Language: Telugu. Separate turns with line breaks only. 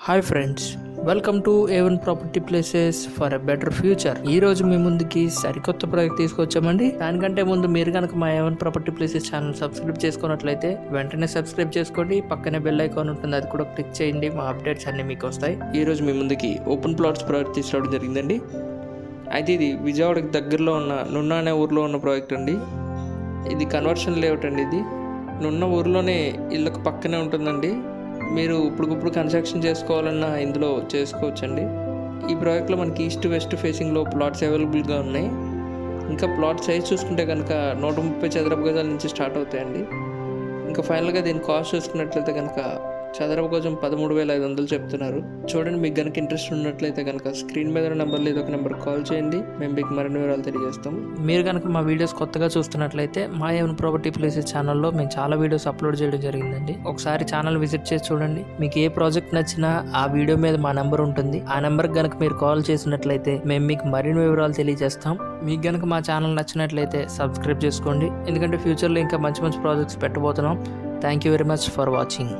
Hi friends, welcome to A1 property places for a better future. ఈ రోజు మీ ముందుకి సరికొత్త ప్రాజెక్ట్ తీసుకొచ్చామండి. దానికంటే ముందు మీరు కనుక మా A1 property places channel subscribe చేసుకున్నట్లయితే వెంటనే సబ్స్క్రైబ్ చేసుకోండి. పక్కనే బెల్ ఐకాన్ ఉంటుంది, అది కూడా క్లిక్ చేయండి. మా అప్డేట్స్ అన్ని మీకు వస్తాయి. ఈ రోజు మీ ముందుకి ఓపెన్ ప్లాట్స్ ప్రాజెక్ట్ తీసుకురావడం జరిగిందండి. అయితే ఇది విజయవాడకి దగ్గరలో ఉన్న నున్న అనే ఊర్లో ఉన్న ప్రాజెక్ట్ అండి. ఇది కన్వర్షన్ లేఅవుట్ అండి. ఇది నున్న ఊర్లోనే ఇళ్ళకు పక్కనే ఉంటుందండి. మీరు ఇప్పటికిప్పుడు కన్స్ట్రక్షన్ చేసుకోవాలన్నా ఇందులో చేసుకోవచ్చండి. ఈ ప్రాజెక్ట్లో మనకి ఈస్ట్ వెస్ట్ ఫేసింగ్లో ప్లాట్స్ అవైలబుల్గా ఉన్నాయి. ఇంకా ప్లాట్ సైజ్ చూసుకుంటే కనుక 130 చదరపు గజాల నుంచి స్టార్ట్ అవుతాయండి. ఇంకా ఫైనల్గా దీని కాస్ట్ చూసుకున్నట్లయితే కనుక చదరపు గజం 13,500 చెప్తున్నారు. చూడండి, మీకు కనుక ఇంట్రెస్ట్ ఉన్నట్లయితే కనుక స్క్రీన్ మీద నెంబర్లో ఏదో ఒక నెంబర్ కాల్ చేయండి. మేము మీకు మరిన్ని వివరాలు తెలియజేస్తాం. మీరు కనుక మా వీడియోస్ కొత్తగా చూస్తున్నట్లయితే మా ఏవన్ ప్రాపర్టీ ప్లేసెస్ ఛానల్లో మేము చాలా వీడియోస్ అప్లోడ్ చేయడం జరిగిందండి. ఒకసారి ఛానల్ విజిట్ చేసి చూడండి. మీకు ఏ ప్రాజెక్ట్ నచ్చినా ఆ వీడియో మీద మా నెంబర్ ఉంటుంది. ఆ నెంబర్కి కనుక మీరు కాల్ చేసినట్లయితే మేము మీకు మరిన్ని వివరాలు తెలియజేస్తాం. మీకు కనుక మా ఛానల్ నచ్చినట్లయితే సబ్స్క్రైబ్ చేసుకోండి, ఎందుకంటే ఫ్యూచర్లో ఇంకా మంచి మంచి ప్రాజెక్ట్స్ పెట్టబోతున్నాం. Thank you very much for watching.